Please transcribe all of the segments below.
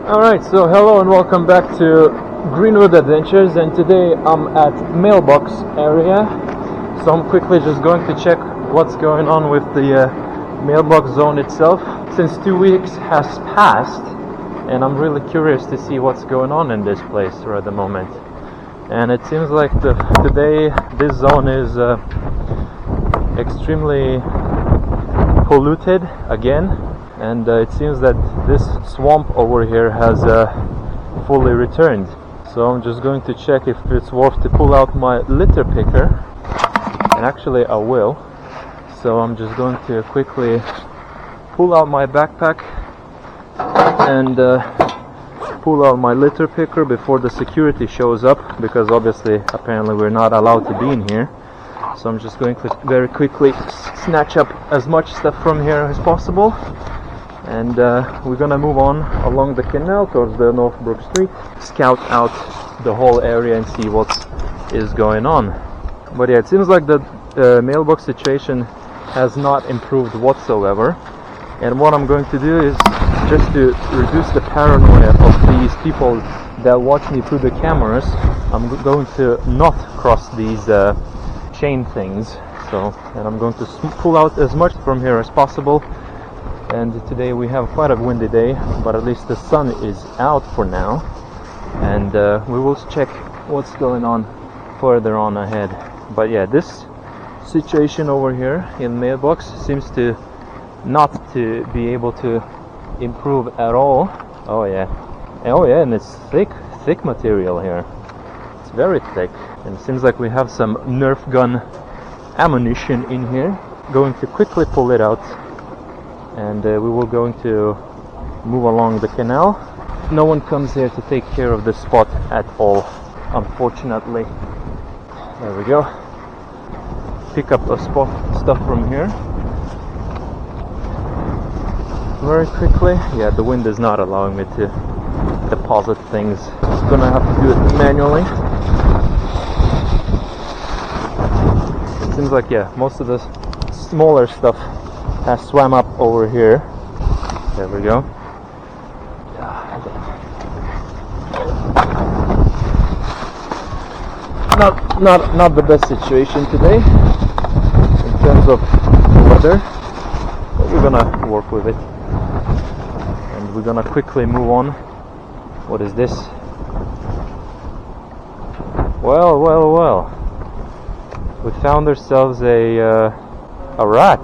Alright, so hello and welcome back to Greenwood Adventures, and today I'm at Mailbox area. So I'm quickly just going to check what's going on with the mailbox zone itself, since 2 weeks has passed, and I'm really curious to see what's going on in this place right at the moment. And it seems like today this zone is extremely polluted again. And it seems that this swamp over here has fully returned. So I'm just going to check if it's worth to pull out my litter picker. And actually I will. So I'm just going to quickly pull out my backpack and pull out my litter picker before the security shows up, because obviously apparently we're not allowed to be in here. So I'm just going to very quickly snatch up as much stuff from here as possible. And we're gonna move on along the canal towards the Northbrook street, scout out the whole area and see what is going on. But yeah, it seems like the mailbox situation has not improved whatsoever. And what I'm going to do is, just to reduce the paranoia of these people that watch me through the cameras, I'm going to not cross these chain things. And I'm going to pull out as much from here as possible. And today we have quite a windy day, but at least the sun is out for now, and we will check what's going on further on ahead. But yeah, this situation over here in Mailbox seems to not to be able to improve at all. Oh yeah, and it's thick material here. It's very thick, and it seems like we have some Nerf gun ammunition in here. Going to quickly pull it out, and we will going to move along the canal. No one comes here to take care of this spot at all, unfortunately. There we go. Pick up a stuff from here very quickly. Yeah, the wind is not allowing me to deposit things. I'm gonna have to do it manually. It seems like, yeah, most of the smaller stuff has swam up over here. There we go. Not the best situation today in terms of the weather, but we're gonna work with it, and we're gonna quickly move on. What is this? Well, we found ourselves a rat.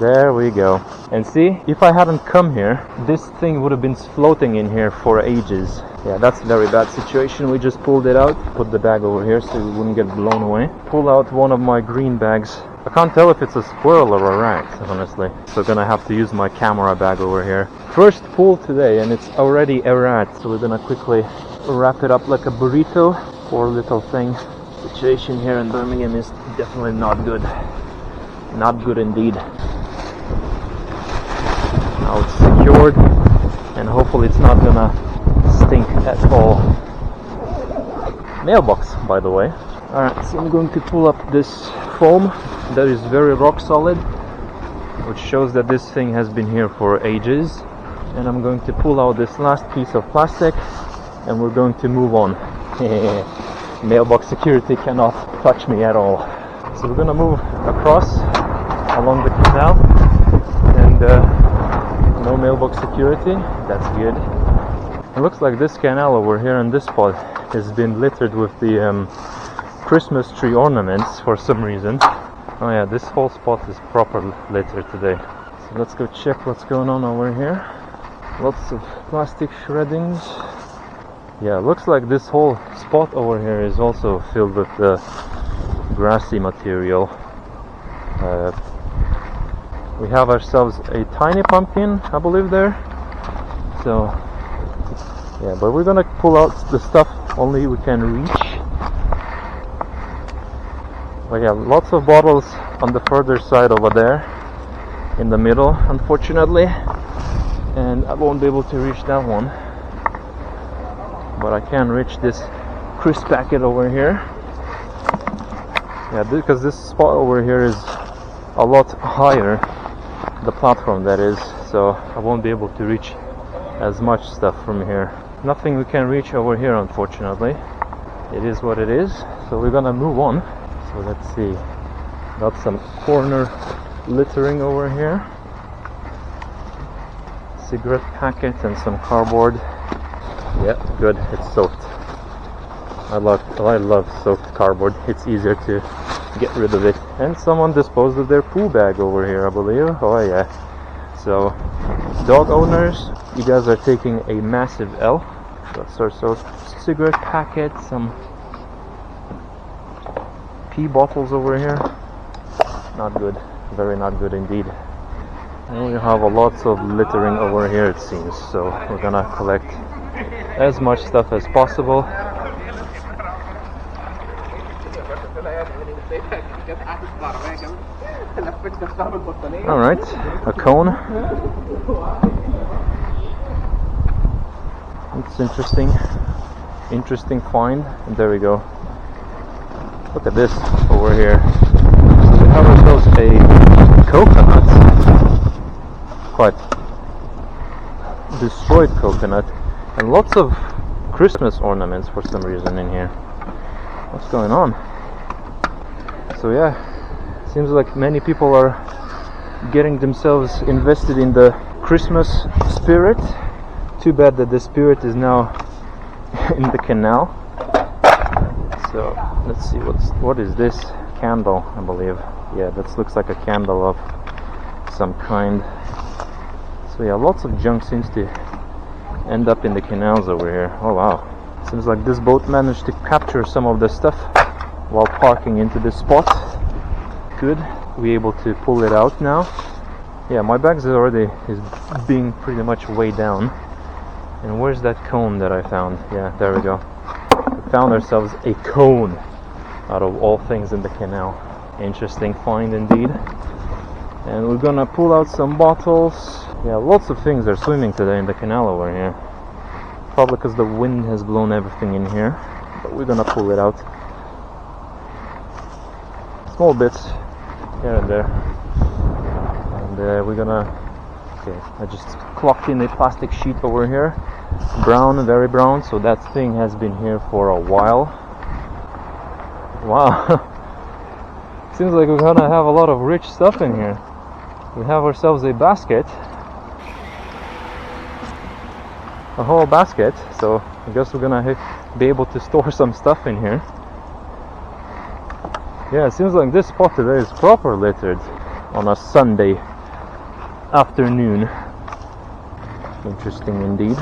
There we go. And see, if I hadn't come here, this thing would have been floating in here for ages. Yeah, that's a very bad situation. We just pulled it out, put the bag over here so it wouldn't get blown away. Pull out one of my green bags. I can't tell if it's a squirrel or a rat, honestly. So gonna have to use my camera bag over here. First pull today, and it's already a rat. So we're gonna quickly wrap it up like a burrito. Poor little thing. Situation here in Birmingham is definitely not good. Not good indeed. Now it's secured, and hopefully it's not gonna stink at all. Mailbox, by the way. Alright, so I'm going to pull up this foam that is very rock solid, which shows that this thing has been here for ages. And I'm going to pull out this last piece of plastic, and we're going to move on. Mailbox security cannot touch me at all. So we're gonna move across along the canal, and no mailbox security. That's good. It looks like this canal over here in this spot has been littered with the Christmas tree ornaments for some reason. Oh yeah, this whole spot is proper litter today. So let's go check what's going on over here. Lots of plastic shreddings. Yeah, looks like this whole spot over here is also filled with grassy material. We have ourselves a tiny pumpkin, I believe, there. So yeah, but we're gonna pull out the stuff only we can reach. But yeah, lots of bottles on the further side over there in the middle, unfortunately, and I won't be able to reach that one, but I can reach this crisp packet over here. Yeah, because this spot over here is a lot higher, the platform that is, so I won't be able to reach as much stuff from here. Nothing we can reach over here, unfortunately. It is what it is, so we're gonna move on. So let's see, got some corner littering over here, cigarette packet and some cardboard. Yeah, good, it's soaked. I love soaked cardboard. It's easier to get rid of it. And someone disposed of their poo bag over here, I believe. Oh yeah. So dog owners, you guys are taking a massive L. That's our cigarette packet, some pee bottles over here. Not good, very not good indeed. And we have a lots of littering over here, it seems. So we're gonna collect as much stuff as possible. Alright, a cone. It's interesting find. And there we go. Look at this over here. So we have ourselves a coconut. Quite destroyed coconut. And lots of Christmas ornaments for some reason in here. What's going on? So yeah, seems like many people are getting themselves invested in the Christmas spirit. Too bad that the spirit is now in the canal. So let's see, what is this? Candle, I believe. Yeah, that looks like a candle of some kind. So yeah, lots of junk seems to end up in the canals over here. Oh wow, seems like this boat managed to capture some of the stuff while parking into this spot. Good, we're able to pull it out now. Yeah, my bag is being pretty much way down. And where's that cone that I found? Yeah, there we go. We found ourselves a cone out of all things in the canal. Interesting find indeed. And we're gonna pull out some bottles. Yeah, lots of things are swimming today in the canal over here. Probably because the wind has blown everything in here. But we're gonna pull it out. Small bits here and there. And we're gonna... Okay, I just clocked in a plastic sheet over here. Brown, very brown, so that thing has been here for a while. Wow. Seems like we're gonna have a lot of rich stuff in here. We have ourselves a basket. A whole basket, so I guess we're gonna be able to store some stuff in here. Yeah, it seems like this spot today is proper littered on a Sunday afternoon. Interesting indeed.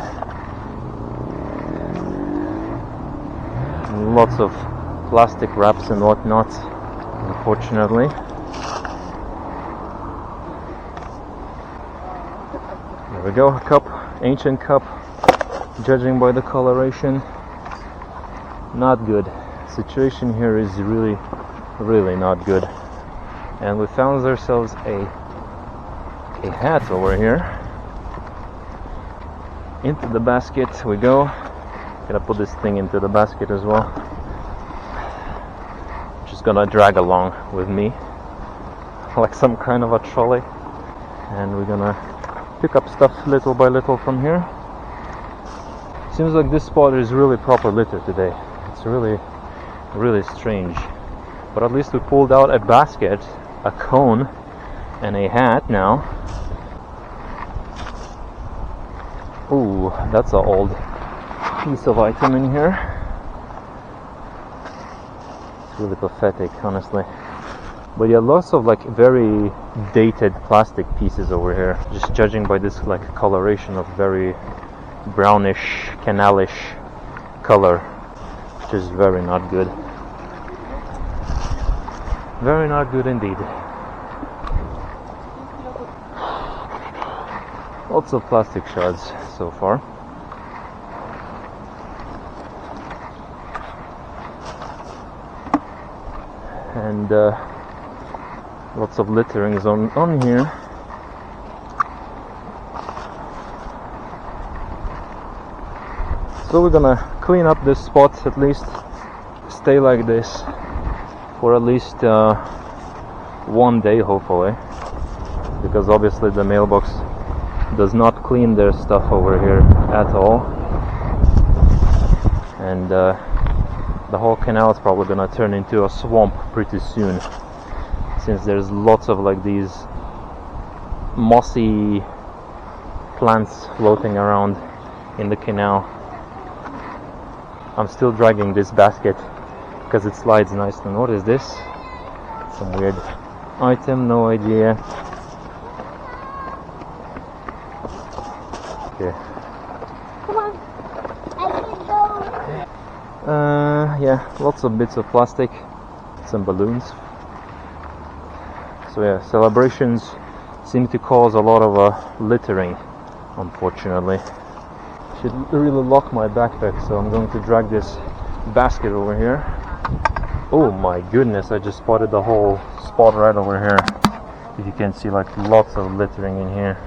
And lots of plastic wraps and whatnot, unfortunately. There we go, a cup, ancient cup, judging by the coloration. Not good. Situation here is really not good. And we found ourselves a hat over here. Into the basket we go. Gonna put this thing into the basket as well. Just gonna drag along with me like some kind of a trolley. And we're gonna pick up stuff little by little from here. Seems like this spot is really proper litter today. It's really strange. But at least we pulled out a basket, a cone, and a hat now. Ooh, that's an old piece of item in here. It's really pathetic, honestly. But yeah, lots of like very dated plastic pieces over here. Just judging by this like coloration of very brownish, canalish color, which is very not good. Very not good indeed. Lots of plastic shards so far. And lots of litterings on here. So we're gonna clean up this spot, at least stay like this for at least one day hopefully, because obviously the mailbox does not clean their stuff over here at all, and the whole canal is probably gonna turn into a swamp pretty soon, since there's lots of like these mossy plants floating around in the canal. I'm still dragging this basket because it slides nicely. And what is this? Some weird item, no idea. Okay. Come on, I can go. Yeah, lots of bits of plastic, some balloons. So yeah, celebrations seem to cause a lot of littering, unfortunately. Should really lock my backpack, so I'm going to drag this basket over here. Oh my goodness, I just spotted the whole spot right over here. If you can see, like, lots of littering in here.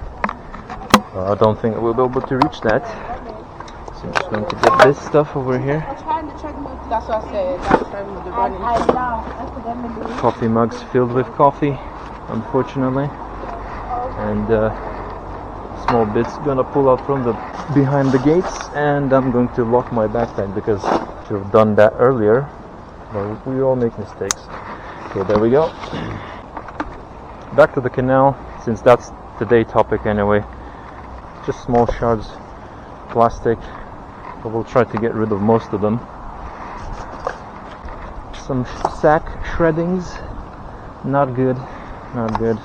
I don't think we'll be able to reach that. So I'm just going to get this stuff over here. That's what I said. Coffee mugs filled with coffee, unfortunately. And small bits gonna pull out from the behind the gates, and I'm going to lock my backpack because I should have done that earlier. But we all make mistakes. Okay, there we go. Back to the canal, since that's today's topic anyway. Just small shards, plastic, but we'll try to get rid of most of them. Some sack shreddings, not good, not good.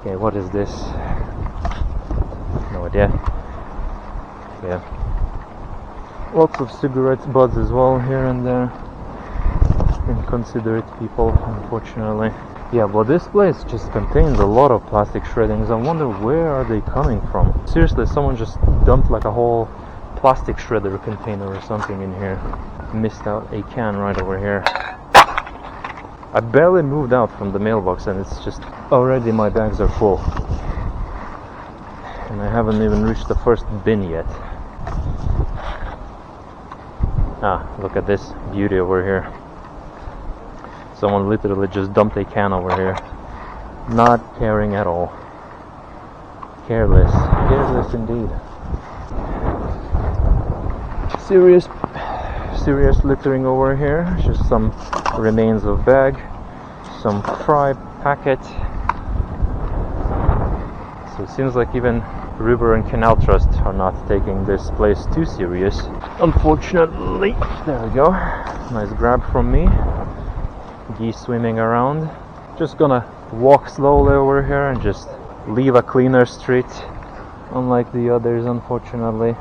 Okay, what is this? No idea. Yeah. Lots of cigarette butts as well here and there. Inconsiderate people, unfortunately. Yeah, well, this place just contains a lot of plastic shreddings. I wonder where are they coming from? Seriously, someone just dumped like a whole plastic shredder container or something in here. Missed out a can right over here. I barely moved out from the mailbox and it's just already my bags are full. And I haven't even reached the first bin yet. Ah, look at this beauty over here. Someone literally just dumped a can over here. Not caring at all. Careless. Careless indeed. Serious littering over here. Just some remains of bag, some fry packet. So it seems like even River and Canal Trust are not taking this place too serious, unfortunately. There we go. Nice grab from me. Geese swimming around. Just gonna walk slowly over here and just leave a cleaner street, unlike the others, unfortunately.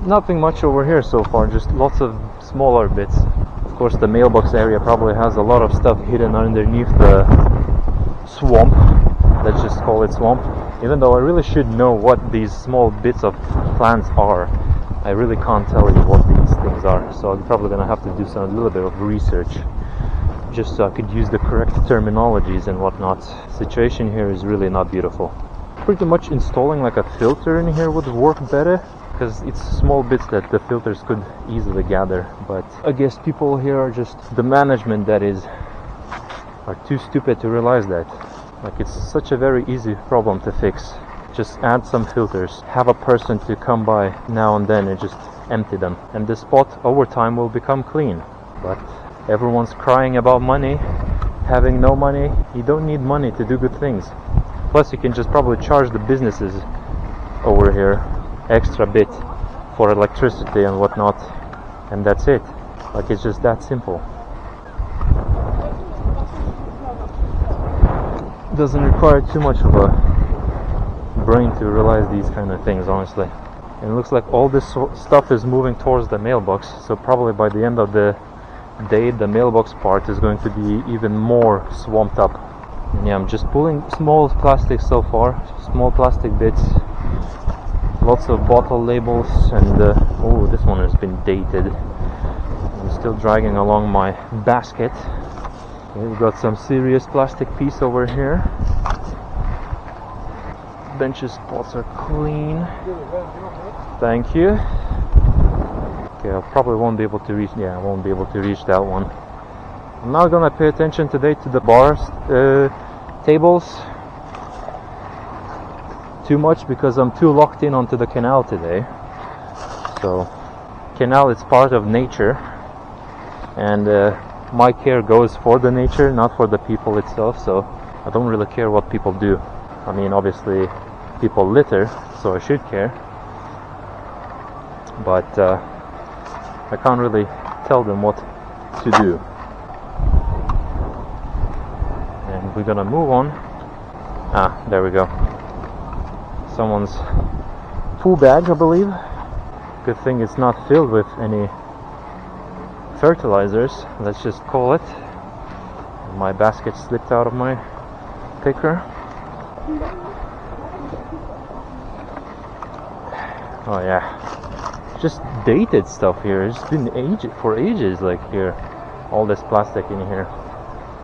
Nothing much over here so far, just lots of smaller bits. Of course, the mailbox area probably has a lot of stuff hidden underneath the swamp. Let's just call it swamp. Even though I really should know what these small bits of plants are, I really can't tell you what these things are. So I'm probably gonna have to do a little bit of research, just so I could use the correct terminologies and whatnot. Situation here is really not beautiful. Pretty much installing like a filter in here would work better, because it's small bits that the filters could easily gather. But I guess people here are just, the management that is, are too stupid to realize that. Like, it's such a very easy problem to fix. Just add some filters, have a person to come by now and then and just empty them, and the spot over time will become clean. But everyone's crying about money, having no money. You don't need money to do good things. Plus you can just probably charge the businesses over here extra bit for electricity and whatnot, and that's it. Like, it's just that simple. Doesn't require too much of a brain to realize these kind of things, honestly. And it looks like all this stuff is moving towards the mailbox, so probably by the end of the day the mailbox part is going to be even more swamped up. And yeah, I'm just pulling small plastic so far, small plastic bits, lots of bottle labels, and oh, this one has been dated. I'm still dragging along my basket. We've got some serious plastic piece over here. Benches spots are clean. Thank you. Okay, I probably won't be able to reach. Yeah, I won't be able to reach that one. I'm not gonna pay attention today to the bars, tables. too much because I'm too locked in onto the canal today. So canal is part of nature, and my care goes for the nature, not for the people itself. So I don't really care what people do. I mean, obviously people litter, so I should care, but I can't really tell them what to do. And we're gonna move on. There we go. Someone's poo bag, I believe. Good thing it's not filled with any fertilizers, let's just call it. My basket slipped out of my picker. Oh yeah, just dated stuff here. It's been for ages, like here, all this plastic in here.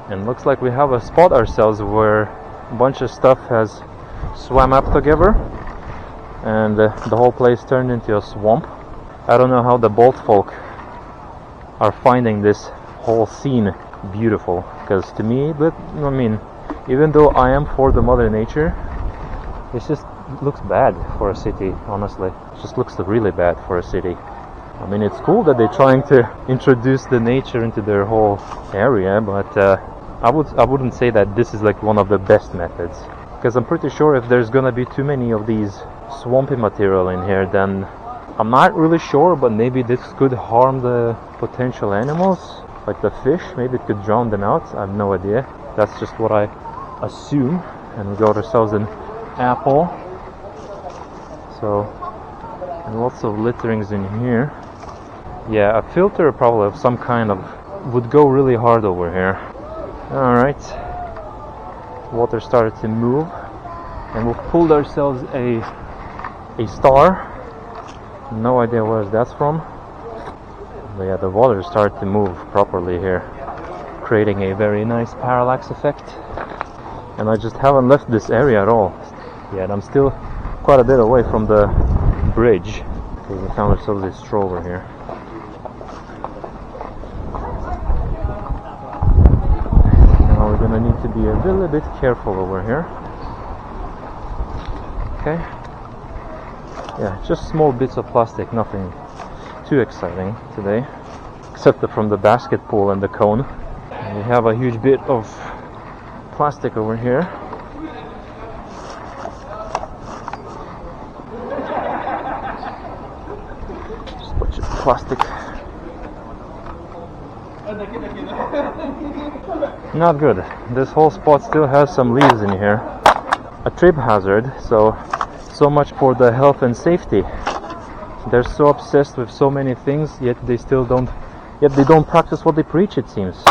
And looks like we have a spot ourselves where a bunch of stuff has swam up together, and the whole place turned into a swamp. I don't know how the boat folk are finding this whole scene beautiful, because to me, I mean, even though I am for the mother nature, it just looks bad for a city, honestly. It just looks really bad for a city. I mean, it's cool that they're trying to introduce the nature into their whole area, but I wouldn't say that this is like one of the best methods, because I'm pretty sure if there's gonna be too many of these swampy material in here, then I'm not really sure, but maybe this could harm the potential animals, like the fish. Maybe it could drown them out. I have no idea. That's just what I assume. And we got ourselves an apple. So, and lots of litterings in here. Yeah, a filter probably of some kind would go really hard over here. Alright. Water started to move, and we've pulled ourselves a star. No idea where that's from. But yeah, the water started to move properly here, creating a very nice parallax effect. And I just haven't left this area at all yet. I'm still quite a bit away from the bridge. Okay, we found ourselves a stroller here. Now we're gonna need to be a little bit careful over here. Okay. Yeah, just small bits of plastic, nothing too exciting today, except from the basket pool and the cone. And we have a huge bit of plastic over here. Just a bunch of plastic. Not good. This whole spot still has some leaves in here. A trip hazard, so much for the health and safety. They're so obsessed with so many things, yet they don't practice what they preach, it seems.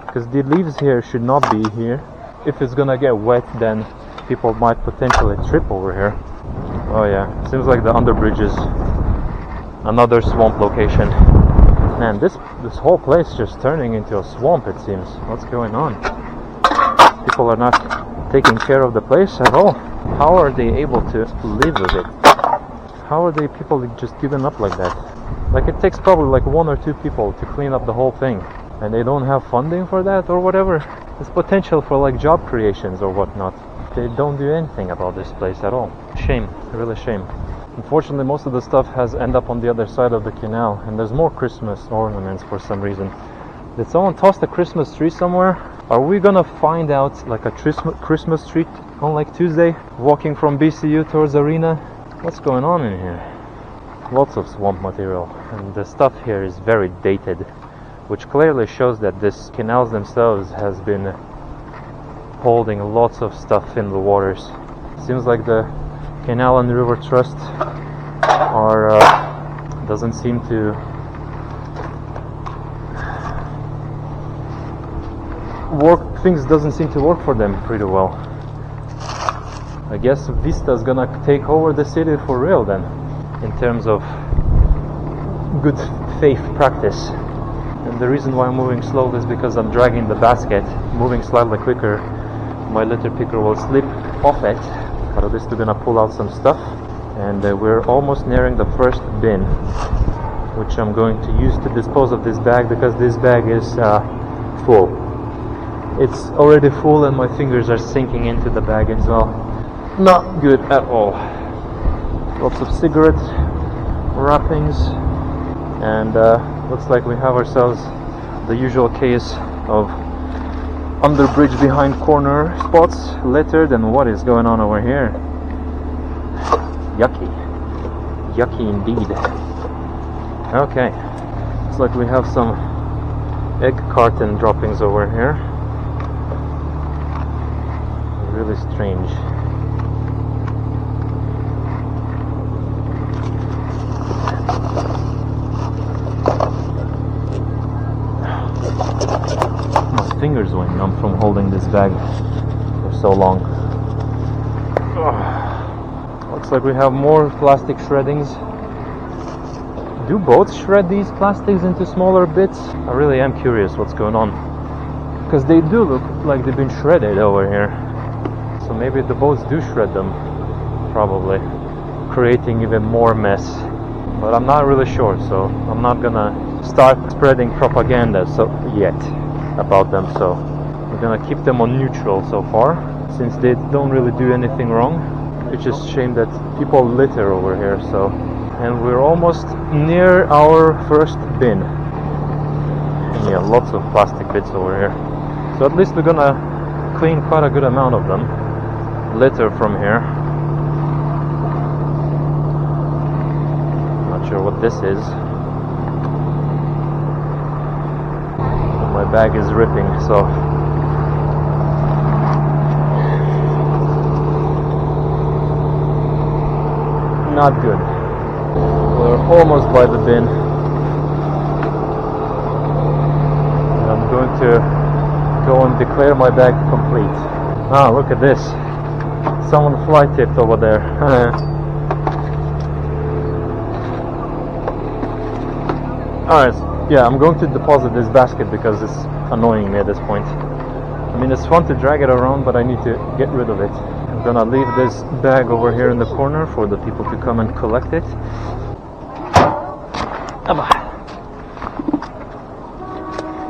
Because the leaves here should not be here. If it's gonna get wet, then people might potentially trip over here. Oh yeah, seems like the underbridge is another swamp location. Man, this whole place just turning into a swamp, it seems. What's going on? People are not taking care of the place at all. How are they able to live with it? How are they people just giving up like that? Like, it takes probably like 1 or 2 people to clean up the whole thing, and they don't have funding for that or whatever. There's potential for like job creations or whatnot. They don't do anything about this place at all. Shame, really shame. Unfortunately, most of the stuff has ended up on the other side of the canal, and there's more Christmas ornaments for some reason. Did someone toss the Christmas tree somewhere? Are we gonna find out like a Christmas tree on like Tuesday, walking from BCU towards Arena? What's going on in here? Lots of swamp material, and the stuff here is very dated, which clearly shows that this canals themselves has been holding lots of stuff in the waters. Seems like the Canal and River Trust doesn't seem to work. Things doesn't seem to work for them pretty well. I guess Vista's gonna take over the city for real then, in terms of good faith practice. And the reason why I'm moving slowly is because I'm dragging the basket. Moving slightly quicker, my litter picker will slip off it, but at least we're gonna pull out some stuff. And we're almost nearing the first bin, which I'm going to use to dispose of this bag, because this bag is full. It's already full and my fingers are sinking into the bag as well. Not good at all. Lots of cigarette wrappings, and looks like we have ourselves the usual case of under bridge behind corner spots littered. And what is going on over here? Yucky. Yucky indeed. Okay, looks like we have some egg carton droppings over here. Really strange. My fingers went numb from holding this bag for so long. Looks like we have more plastic shreddings. Do boats shred these plastics into smaller bits? I really am curious what's going on, because they do look like they've been shredded over here. So maybe the boats do shred them, probably, creating even more mess. But I'm not really sure, so I'm not gonna start spreading propaganda yet about them. So we're gonna keep them on neutral so far, since they don't really do anything wrong. It's just a shame that people litter over here. So, and we're almost near our first bin. Yeah, lots of plastic bits over here. So at least we're gonna clean quite a good amount of them. Litter from here. Not sure what this is. My bag is ripping, so not good. We're almost by the bin. And I'm going to go and declare my bag complete. Ah, look at this. Someone fly tipped over there. Alright, yeah, I'm going to deposit this basket because it's annoying me at this point. I mean, it's fun to drag it around, but I need to get rid of it. I'm gonna leave this bag over here in the corner for the people to come and collect it.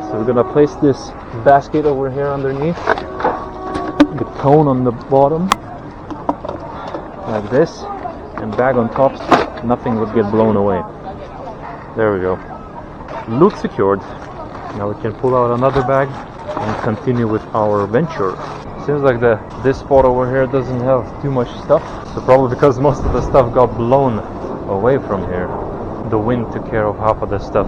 So we're gonna place this basket over here underneath, the cone on the bottom, like this, and bag on top so nothing would get blown away. There we go. Loot secured. Now we can pull out another bag and continue with our venture. Seems like this spot over here doesn't have too much stuff, so probably because most of the stuff got blown away from here. The wind took care of half of the stuff.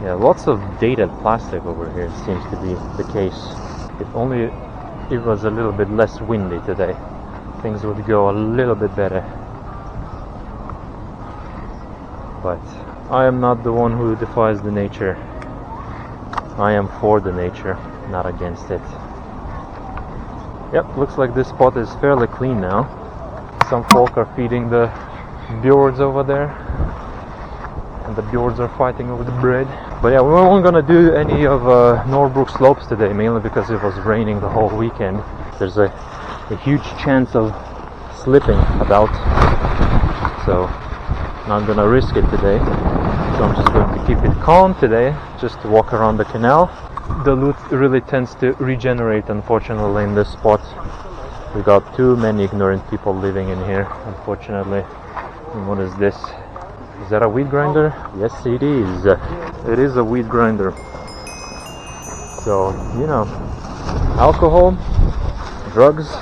Yeah, lots of dated plastic over here seems to be the case. If only it was a little bit less windy today, things would go a little bit better. But I am not the one who defies the nature. I am for the nature, not against it. Yep, looks like this spot is fairly clean now. Some folk are feeding the fjords over there, and the fjords are fighting over the bread. But yeah, we weren't gonna do any of Northbrook slopes today, mainly because it was raining the whole weekend. There's a huge chance of slipping about, so not gonna risk it today. So I'm just going to keep it calm today, just to walk around the canal. The loot really tends to regenerate, unfortunately, in this spot. We got too many ignorant people living in here, unfortunately. And what is this? Is that a weed grinder? Yes, it is. It is a weed grinder. So, you know, alcohol, drugs,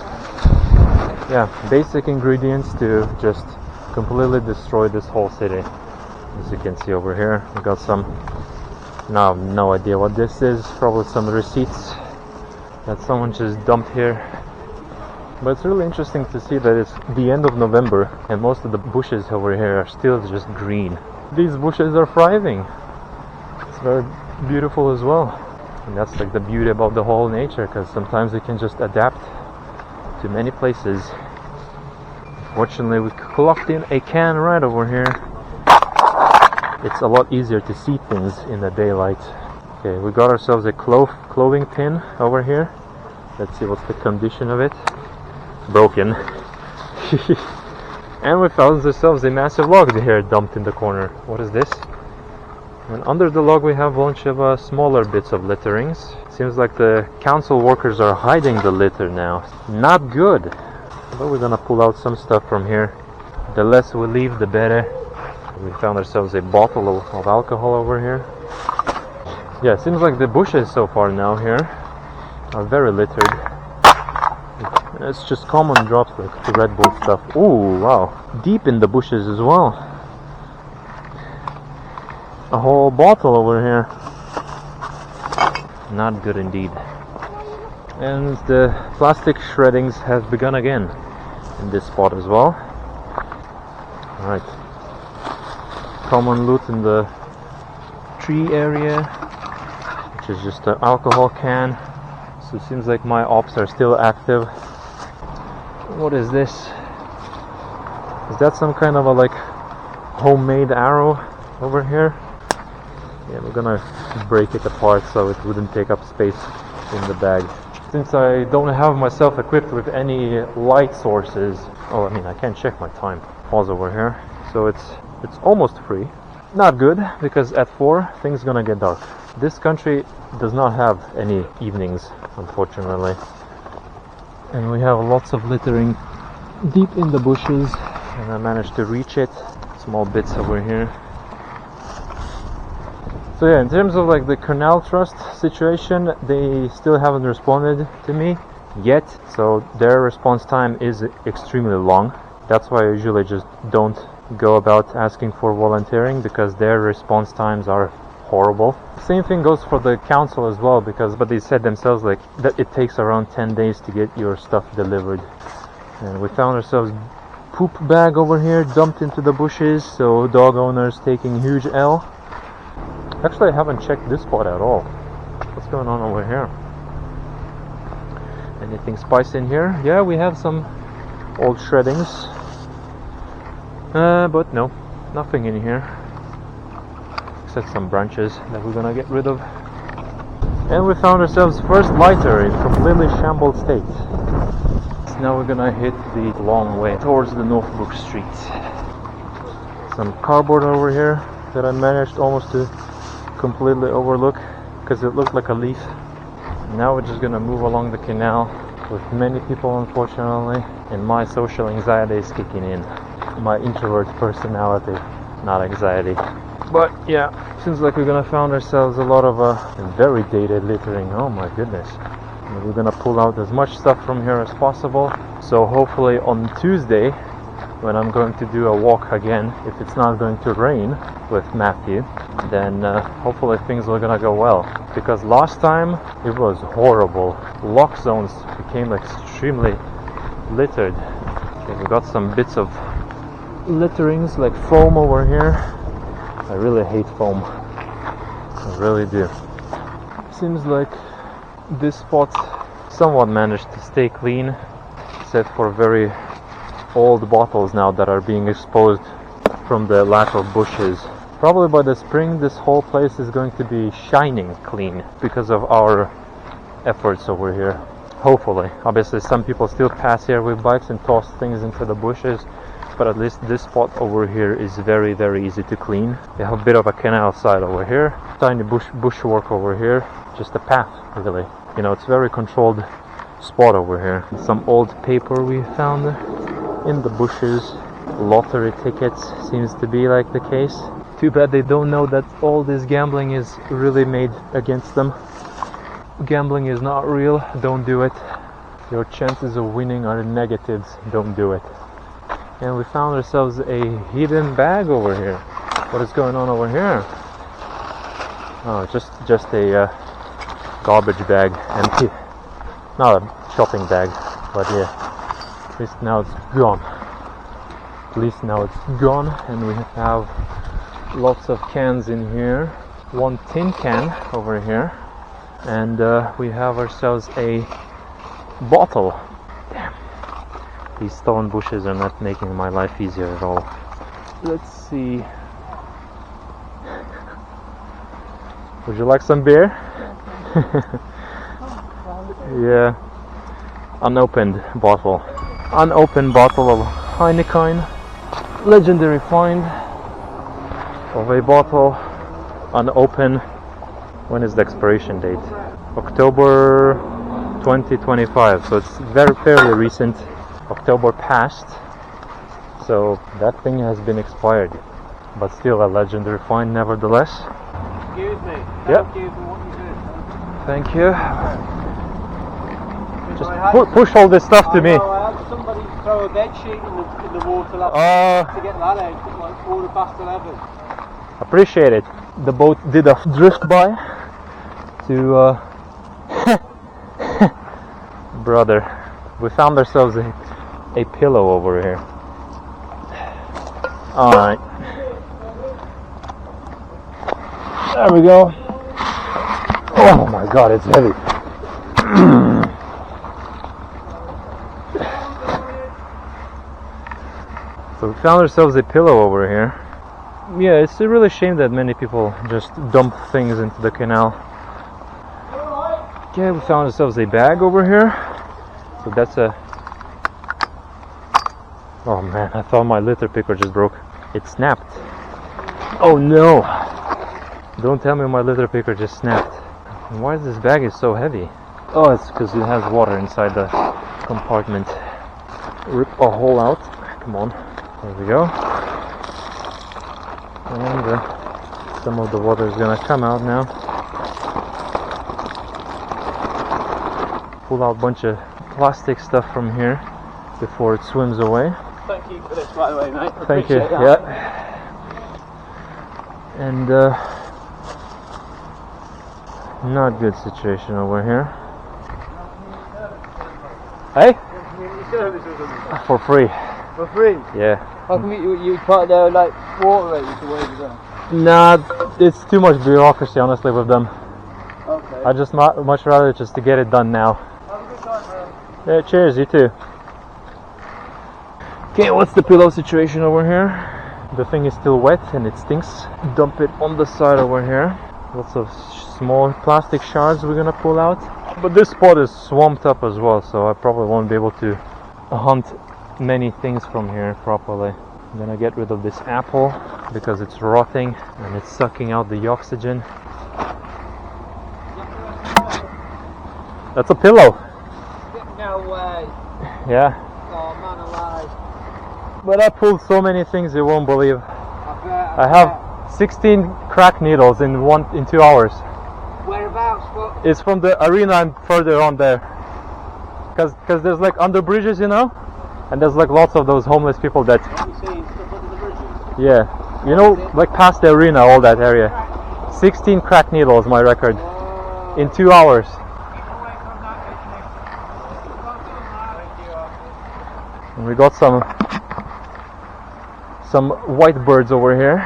yeah, basic ingredients to just completely destroy this whole city. As you can see over here, we got some, now no idea what this is, probably some receipts that someone just dumped here. But it's really interesting to see that it's the end of November and most of the bushes over here are still just green. These bushes are thriving. It's very beautiful as well. And that's like the beauty about the whole nature, because sometimes we can just adapt to many places. Fortunately, we clocked in a can right over here. It's a lot easier to see things in the daylight. Okay, we got ourselves a clothing pin over here. Let's see what's the condition of it. Broken. And we found ourselves a massive log here dumped in the corner. What is this? And under the log we have a bunch of smaller bits of litterings. Seems like the council workers are hiding the litter now. Not good. But we're gonna pull out some stuff from here. The less we leave, the better. We found ourselves a bottle of alcohol over here. Yeah, it seems like the bushes so far now here are very littered. It's just common drops like the Red Bull stuff. Ooh, wow. Deep in the bushes as well. A whole bottle over here. Not good indeed. And the plastic shreddings have begun again in this spot as well. Alright. Common loot in the tree area, which is just an alcohol can. So it seems like my ops are still active. What is this? Is that some kind of a like homemade arrow over here? Yeah, we're gonna break it apart so it wouldn't take up space in the bag. Since I don't have myself equipped with any light sources, oh, I mean, I can't check my time. Pause over here. So it's almost free. Not good, because at 4 things gonna get dark. This country does not have any evenings, unfortunately. And we have lots of littering deep in the bushes, and I managed to reach it. Small bits over here. So yeah, in terms of like the Canal Trust situation, they still haven't responded to me yet. So their response time is extremely long. That's why I usually just don't go about asking for volunteering, because their response times are horrible. Same thing goes for the council as well, but they said themselves like that it takes around 10 days to get your stuff delivered. And we found ourselves poop bag over here dumped into the bushes, so dog owners taking huge L. Actually, I haven't checked this spot at all. What's going on over here? Anything spicy in here? Yeah, we have some old shreddings. But no, nothing in here. Except some branches that we're gonna get rid of. And we found ourselves first lighter in completely shambled state. So now we're gonna hit the long way towards the Northbrook street. Some cardboard over here that I managed almost to completely overlook because it looked like a leaf. Now we're just gonna move along the canal with many people, unfortunately, and my social anxiety is kicking in. My introvert personality, not anxiety. But yeah, seems like we're gonna find ourselves a lot of very dated littering. Oh my goodness. And we're gonna pull out as much stuff from here as possible. So hopefully on Tuesday, when I'm going to do a walk again, if it's not going to rain with Matthew, then hopefully things are gonna go well. Because last time it was horrible. Lock zones became extremely littered. Okay, we got some bits of litterings like foam over here. I really hate foam. I really do. Seems like this spot somewhat managed to stay clean, except for very old bottles now that are being exposed from the lack of bushes. Probably by the spring this whole place is going to be shining clean because of our efforts over here. Hopefully. Obviously some people still pass here with bikes and toss things into the bushes, but at least this spot over here is very, very easy to clean. We have a bit of a canal side over here, tiny bushwork over here, just a path really. You know, it's very controlled spot over here. Some old paper we found in the bushes. Lottery tickets seems to be like the case. Too bad they don't know that all this gambling is really made against them. Gambling is not real, don't do it. Your chances of winning are negatives, don't do it. And we found ourselves a hidden bag over here. What is going on over here? Oh, just a garbage bag, empty. Not a shopping bag, but yeah. At least now it's gone. At least now it's gone, and we have lots of cans in here. One tin can over here, and we have ourselves a bottle. Damn. These stone bushes are not making my life easier at all. Let's see. Would you like some beer? Yeah. Unopened bottle. Unopened bottle of Heineken. Legendary find of a bottle. Unopened. When is the expiration date? October 2025. So it's fairly recent. October passed, so that thing has been expired, but still a legendary find nevertheless. Excuse me. Yep. Thank you for what you do. Thank you. Just push all this stuff to me. I had somebody throw a bed sheet in the water to get that out at like 11:15. Appreciate it. The boat did a drift by to brother. We found ourselves a pillow over here. Alright. There we go. Oh my god, it's heavy. So we found ourselves a pillow over here. Yeah, it's a really shame that many people just dump things into the canal. Yeah, we found ourselves a bag over here. So that's a... Oh man, I thought my litter picker just broke. It snapped. Oh no! Don't tell me my litter picker just snapped. Why is this bag is so heavy? Oh, it's because it has water inside the compartment. Rip a hole out. Come on. There we go. And some of the water is gonna come out now. Pull out a bunch of plastic stuff from here before it swims away. Thank you for this, by the way, mate. Thank you. That. Yeah. And not good situation over here. Hey? For free. For free? Yeah. How come you part of their like water rates or whatever? Nah, it's too much bureaucracy, honestly, with them. Okay. I just much rather just to get it done now. Have a good time, man. Yeah, cheers, you too. Okay, what's the pillow situation over here? The thing is still wet and it stinks. Dump it on the side over here. Lots of small plastic shards we're gonna pull out. But this spot is swamped up as well, so I probably won't be able to hunt many things from here properly. I'm gonna get rid of this apple because it's rotting and it's sucking out the oxygen. That's a pillow. No way. Yeah. Oh man alive. But I pulled so many things you won't believe. I have 16 crack needles in 2 hours. Whereabouts? What? It's from the arena and further on there. Because there's like under bridges, you know? And there's like lots of those homeless people that... You see stuff under the bridges? Yeah. You know, like past the arena, all that area. 16 crack needles, my record. In 2 hours. And we got some white birds over here.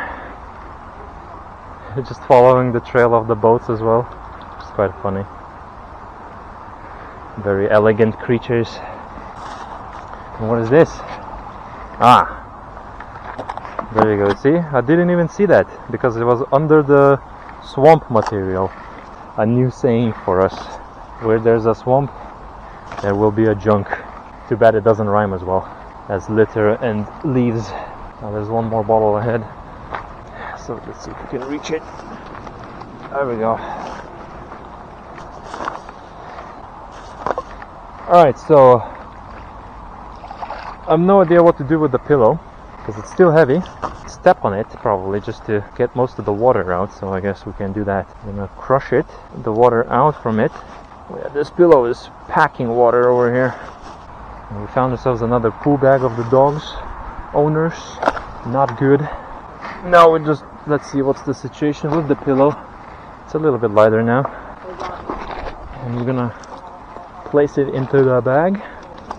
Just following the trail of the boats as well. It's quite funny. Very elegant creatures. And what is this? Ah, there you go. See, I didn't even see that because it was under the swamp material. A new saying for us: where there's a swamp, there will be a junk. Too bad it doesn't rhyme as well as litter and leaves. Now there's one more bottle ahead, so let's see if we can reach it. There we go. Alright, so I have no idea what to do with the pillow because it's still heavy. Step on it probably just to get most of the water out, so I guess we can do that. I'm gonna crush it, the water out from it. Yeah, this pillow is packing water over here. And we found ourselves another poo bag of the dog's owners. Not good. Now we just, let's see what's the situation with the pillow. It's a little bit lighter now. And we're gonna place it into the bag.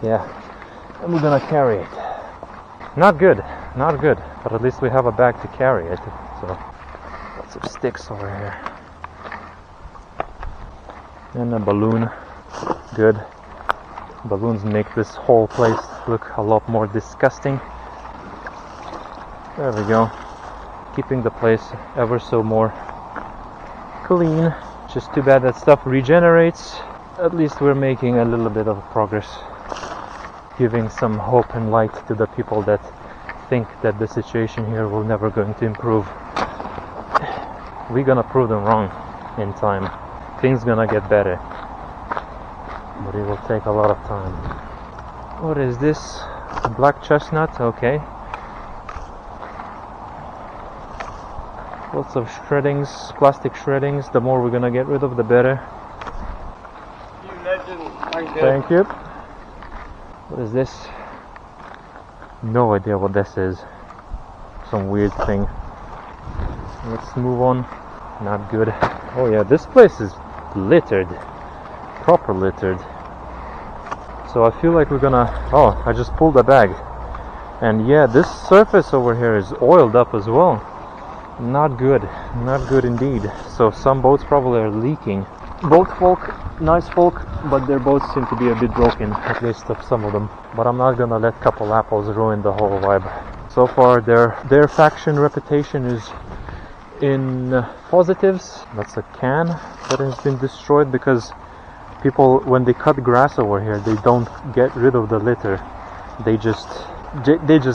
Yeah. And we're gonna carry it. Not good, not good. But at least we have a bag to carry it. So lots of sticks over here. And a balloon. Good. Balloons make this whole place look a lot more disgusting. There we go. Keeping the place ever so more clean. Just too bad that stuff regenerates. At least we're making a little bit of progress. Giving some hope and light to the people that think that the situation here will never going to improve. We're gonna prove them wrong in time. Things gonna get better. But it will take a lot of time. What is this? Black chestnut, okay. Lots of shreddings, plastic shreddings. The more we're gonna get rid of, the better. You legend. Thank you. Thank you. What is this? No idea what this is. Some weird thing. Let's move on. Not good. Oh yeah, this place is littered. Proper littered. So I feel like we're gonna... Oh, I just pulled a bag. And yeah, this surface over here is oiled up as well. Not good. Not good indeed. So some boats probably are leaking. Boat folk, nice folk, but their boats seem to be a bit broken, at least of some of them. But I'm not gonna let couple apples ruin the whole vibe. So far their faction reputation is in positives. That's a can that has been destroyed because people, when they cut grass over here, they don't get rid of the litter. They just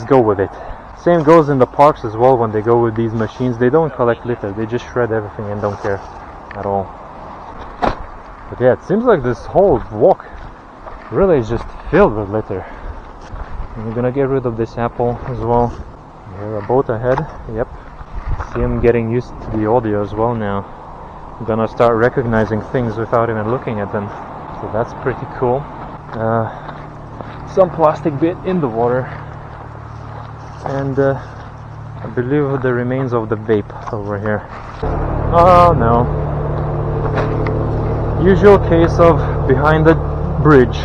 go with it. Same goes in the parks as well. When they go with these machines, they don't collect litter. They just shred everything and don't care at all. But yeah, it seems like this whole walk really is just filled with litter. And we're gonna get rid of this apple as well. Here, a boat ahead. Yep. See, I'm getting used to the audio as well now. I'm gonna start recognizing things without even looking at them. So that's pretty cool. Some plastic bit in the water. And I believe the remains of the vape over here. Oh no. Usual case of behind the bridge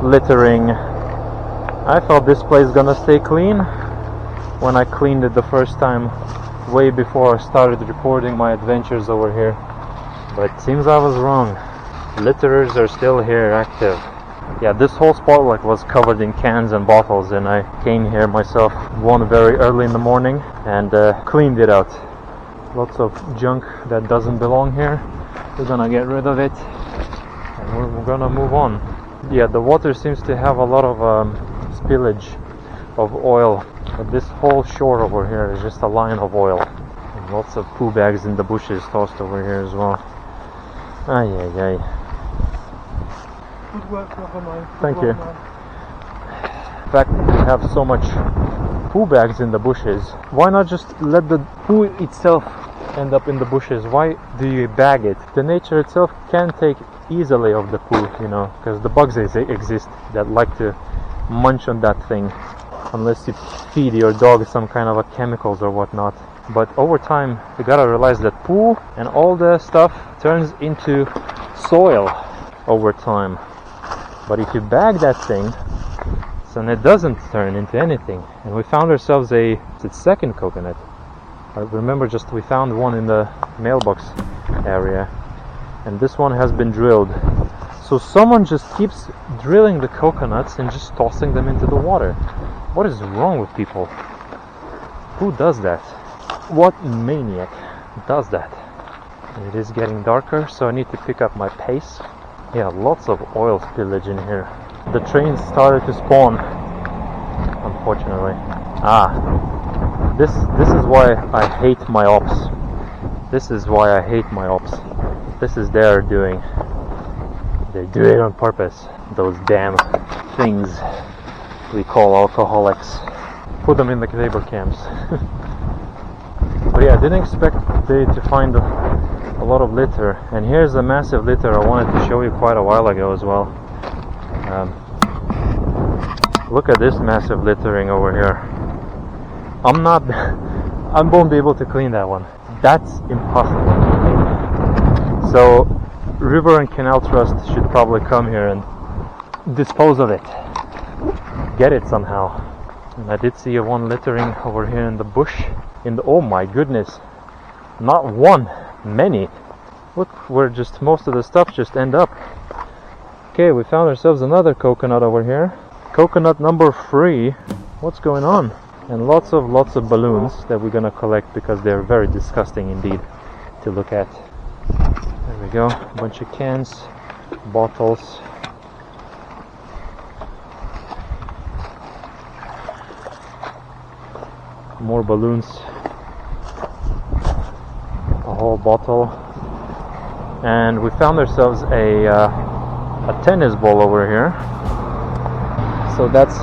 littering. I thought this place gonna stay clean when I cleaned it the first time, way before I started recording my adventures over here. But it seems I was wrong. Litterers are still here, active. Yeah, this whole spot was covered in cans and bottles, and I came here myself one very early in the morning and cleaned it out. Lots of junk that doesn't belong here. We're gonna get rid of it and we're gonna move on. Yeah, the water seems to have a lot of spillage of oil, but this whole shore over here is just a line of oil. And lots of poo bags in the bushes tossed over here as well. Ay ay ay. Good work, brother mine. Thank you. In fact, we have so much poo bags in the bushes. Why not just let the poo itself end up in the bushes? Why do you bag it? The nature itself can take easily of the poo, you know, because the bugs exist that like to munch on that thing, unless you feed your dog some kind of a chemicals or whatnot. But over time, you gotta realize that poo and all the stuff turns into soil over time. But if you bag that thing, so it doesn't turn into anything. And we found ourselves a second coconut. I remember we found one in the mailbox area, and this one has been drilled. So someone just keeps drilling the coconuts and just tossing them into the water. What is wrong with people? Who does that? What maniac does that? And it is getting darker, so I need to pick up my pace. Yeah, lots of oil spillage in here. The train started to spawn, unfortunately. This is why I hate my ops. This is why I hate my ops. This is their doing. They do it on purpose. Those damn things we call alcoholics. Put them in the labor camps. But yeah, I didn't expect to find a lot of litter. And here's a massive litter I wanted to show you quite a while ago as well. Look at this massive littering over here. I won't be able to clean that one. That's impossible to clean. So River and Canal Trust should probably come here and dispose of it. Get it somehow. And I did see one littering over here in the bush. Oh my goodness. Not one, many. Look where just most of the stuff just end up. Okay, we found ourselves another coconut over here. Coconut number 3. What's going on? And lots of balloons that we're gonna collect because they're very disgusting indeed to look at. There we go, a bunch of cans, bottles. More balloons. A whole bottle. And we found ourselves a tennis ball over here. So that's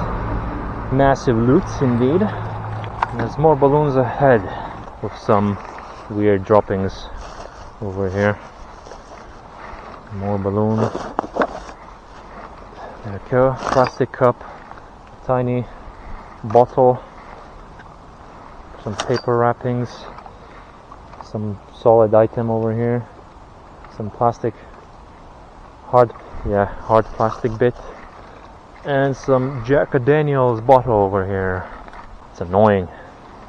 massive loot indeed. And there's more balloons ahead with some weird droppings over here. More balloon. There we go. Plastic cup, tiny bottle, some paper wrappings, some solid item over here, some plastic, hard plastic bit, and some Jack Daniels bottle over here. It's annoying,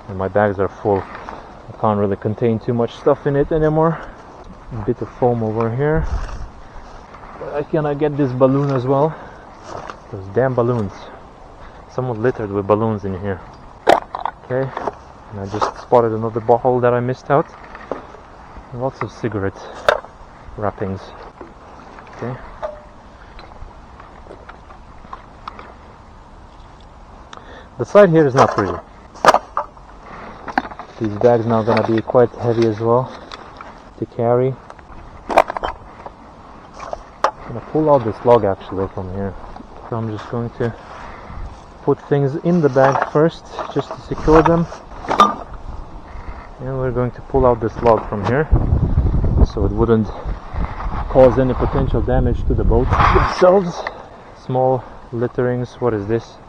and my bags are full. I can't really contain too much stuff in it anymore. A bit of foam over here. But can I get this balloon as well? Those damn balloons. Somewhat littered with balloons in here. Okay, and I just spotted another bottle that I missed out. And lots of cigarette wrappings. Okay. The side here is not pretty. These bags now gonna be quite heavy as well to carry. I'm gonna pull out this log actually from here. So I'm just going to put things in the bag first just to secure them. And we're going to pull out this log from here so it wouldn't cause any potential damage to the boats themselves. Small litterings. What is this?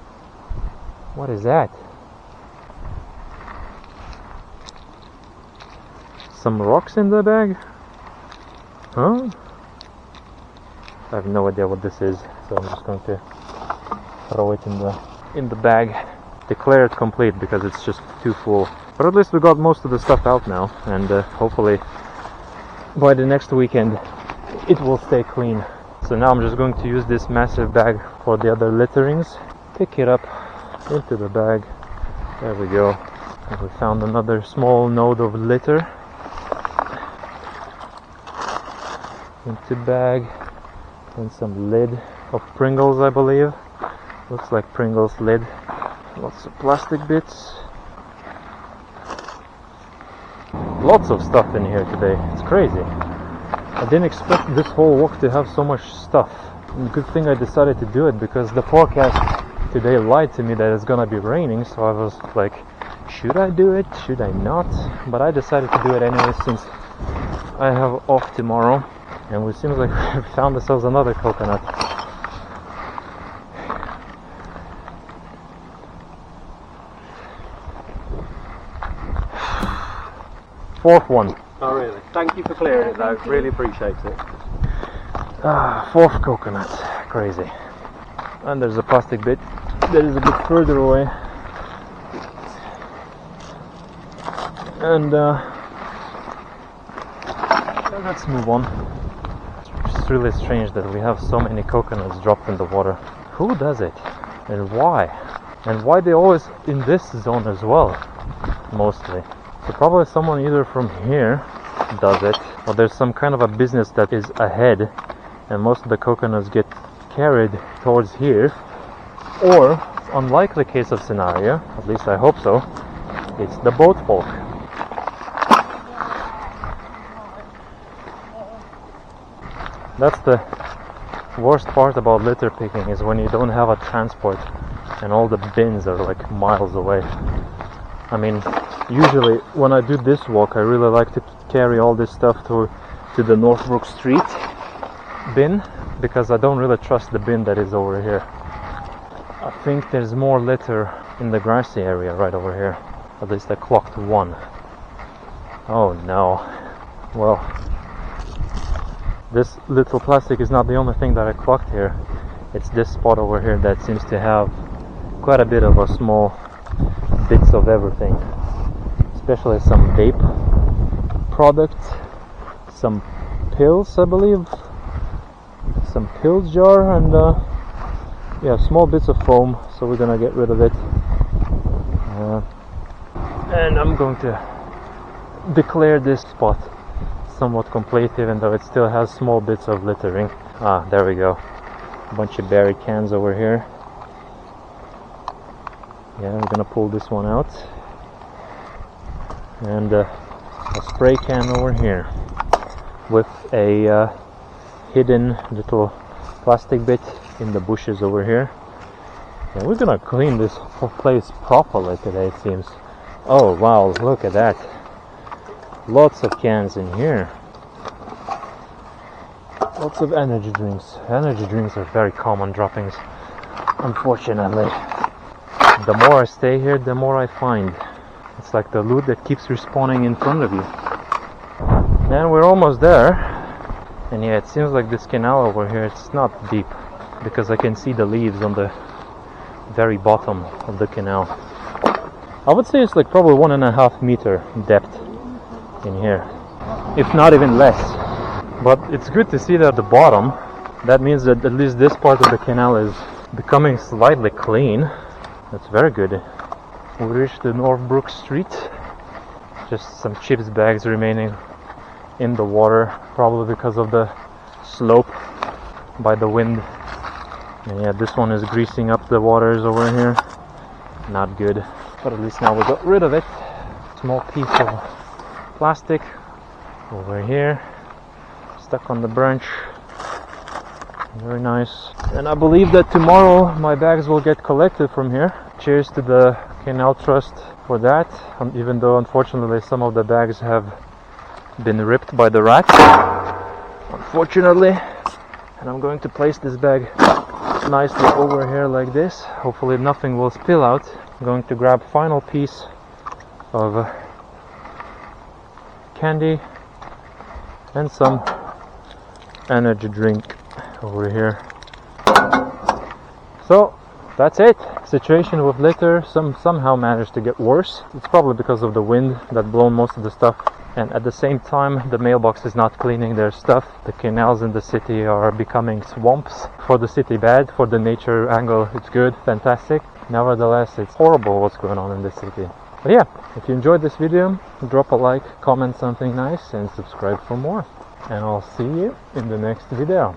What is that? Some rocks in the bag? Huh? I have no idea what this is, so I'm just going to throw it in the bag. Declare it complete because it's just too full. But at least we got most of the stuff out now, and hopefully by the next weekend it will stay clean. So now I'm just going to use this massive bag for the other litterings. Pick it up into the bag. There we go. And we found another small node of litter. Into bag. And some lid of Pringles, I believe. Looks like Pringles lid. Lots of plastic bits. Lots of stuff in here today. It's crazy. I didn't expect this whole walk to have so much stuff. And good thing I decided to do it because the forecast today lied to me that it's gonna be raining, so I was like, should I do it? Should I not? But I decided to do it anyway since I have off tomorrow. And it seems like we found ourselves another coconut. Fourth one. Oh really? Thank you for clearing it though, really appreciate it. Fourth coconut. Crazy. And there's a plastic bit that is a bit further away. And let's move on. It's really strange that we have so many coconuts dropped in the water. Who does it? And why? And why they always in this zone as well? Mostly. So probably someone either from here does it, or there's some kind of a business that is ahead and most of the coconuts get carried towards here, or unlikely case of scenario, at least I hope so, it's the boat folk. That's the worst part about litter picking, is when you don't have a transport and all the bins are like miles away. I mean, usually when I do this walk I really like to carry all this stuff to the Northbrook Street bin, because I don't really trust the bin that is over here. I think there's more litter in the grassy area right over here. At least I clocked one. Oh no. Well, this little plastic is not the only thing that I clocked here. It's this spot over here that seems to have quite a bit of a small bits of everything. Especially some vape product, some pills I believe, some pills jar, and yeah, small bits of foam, so we're gonna get rid of it. And I'm going to declare this spot somewhat complete, even though it still has small bits of littering. Ah, there we go. A bunch of buried cans over here. Yeah, we're gonna pull this one out. And a spray can over here with a hidden little plastic bit in the bushes over here. Yeah, we're gonna clean this whole place properly today, it seems. Oh wow, look at that. Lots of cans in here. Lots of energy drinks. Energy drinks are very common droppings, unfortunately. The more I stay here, the more I find. It's like the loot that keeps respawning in front of you. And we're almost there. And yeah, it seems like this canal over here, it's not deep, because I can see the leaves on the very bottom of the canal. I would say it's like probably 1.5 meter depth in here, if not even less. But it's good to see that at the bottom. That means that at least this part of the canal is becoming slightly clean. That's very good. We reached the Northbrook street. Just some chips bags remaining in the water, probably because of the slope by the wind. And yeah, this one is greasing up the waters over here. Not good. But at least now we got rid of it. Small piece of plastic over here, stuck on the branch. Very nice. And I believe that tomorrow my bags will get collected from here. Cheers to the Canal Trust for that. Even though unfortunately some of the bags have been ripped by the rats, unfortunately. And I'm going to place this bag nicely over here like this. Hopefully nothing will spill out. I'm going to grab final piece of candy and some energy drink over here. So that's it. Situation with litter somehow managed to get worse. It's probably because of the wind that blown most of the stuff, and at the same time the mailbox is not cleaning their stuff. The canals in the city are becoming swamps. For the city bad, for the nature angle it's good, fantastic. Nevertheless, it's horrible what's going on in the city. But yeah, if you enjoyed this video, drop a like, comment something nice, and subscribe for more. And I'll see you in the next video.